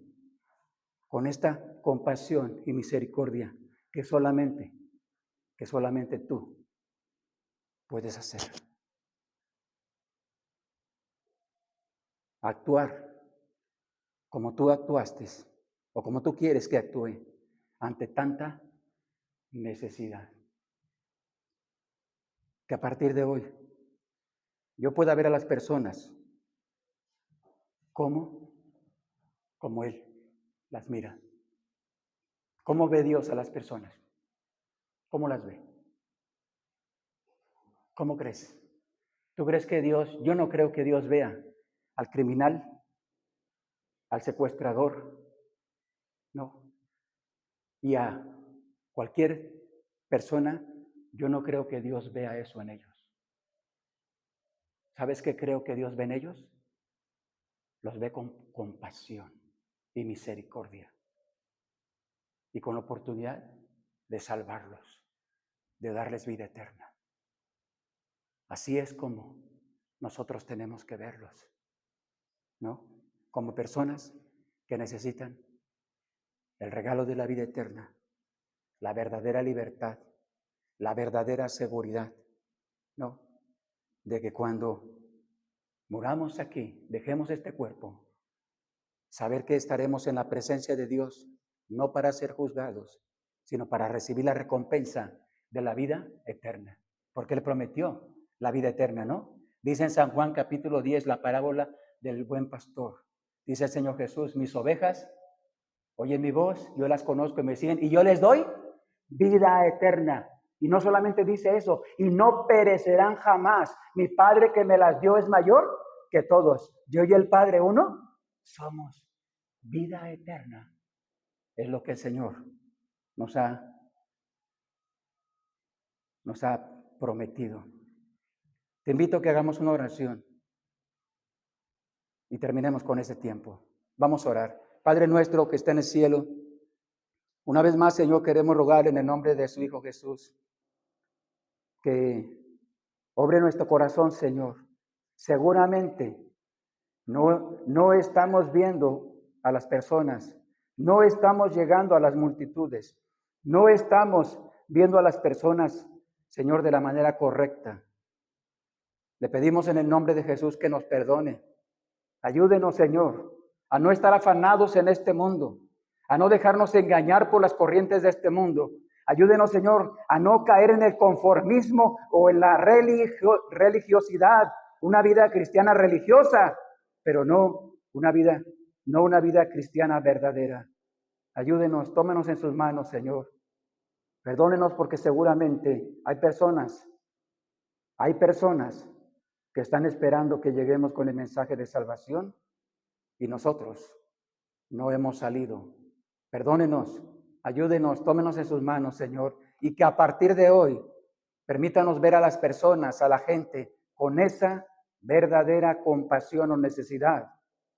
con esta compasión y misericordia que solamente tú puedes hacer. Actuar como tú actuaste o como tú quieres que actúe ante tanta necesidad. Que a partir de hoy yo pueda ver a las personas como Él las mira. ¿Cómo ve Dios a las personas? ¿Cómo las ve? ¿Cómo crees? ¿Tú crees que Dios, yo no creo que Dios vea al criminal, al secuestrador, no? Y a cualquier persona, yo no creo que Dios vea eso en ellos. ¿Sabes qué creo que Dios ve en ellos? Los ve con compasión y misericordia y con la oportunidad de salvarlos, de darles vida eterna. Así es como nosotros tenemos que verlos, ¿no? Como personas que necesitan el regalo de la vida eterna, la verdadera libertad, la verdadera seguridad, ¿no? De que cuando muramos aquí, dejemos este cuerpo, saber que estaremos en la presencia de Dios, no para ser juzgados, sino para recibir la recompensa de la vida eterna. Porque Él prometió la vida eterna, ¿no? Dice en San Juan capítulo 10, la parábola del buen pastor. Dice el Señor Jesús, mis ovejas oyen mi voz, yo las conozco y me siguen, y yo les doy vida eterna. Y no solamente dice eso, y no perecerán jamás. Mi Padre que me las dio es mayor que todos. Yo y el Padre uno somos. Vida eterna es lo que el Señor nos ha prometido. Te invito a que hagamos una oración y terminemos con ese tiempo. Vamos a orar. Padre nuestro que está en el cielo, una vez más, Señor, queremos rogar en el nombre de su Hijo Jesús que obre nuestro corazón, Señor. Seguramente no estamos viendo a las personas, no estamos llegando a las multitudes, no estamos viendo a las personas, Señor, de la manera correcta. Le pedimos en el nombre de Jesús que nos perdone. Ayúdenos, Señor, a no estar afanados en este mundo, a no dejarnos engañar por las corrientes de este mundo. Ayúdenos, Señor, a no caer en el conformismo o en la religiosidad, una vida cristiana religiosa, pero no una vida cristiana verdadera. Ayúdenos, tómenos en sus manos, Señor. Perdónenos porque seguramente hay personas que están esperando que lleguemos con el mensaje de salvación y nosotros no hemos salido. Perdónenos, ayúdenos, tómenos en sus manos, Señor, y que a partir de hoy permítanos ver a las personas, a la gente, con esa verdadera compasión o necesidad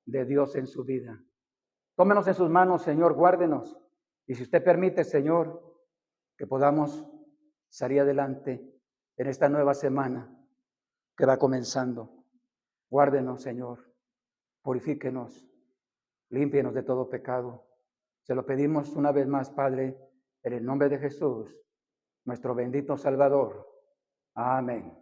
de Dios en su vida. Tómenos en sus manos, Señor, guárdenos. Y si usted permite, Señor, que podamos salir adelante en esta nueva semana que va comenzando. Guárdenos, Señor, purifíquenos, límpienos de todo pecado. Se lo pedimos una vez más, Padre, en el nombre de Jesús, nuestro bendito Salvador. Amén.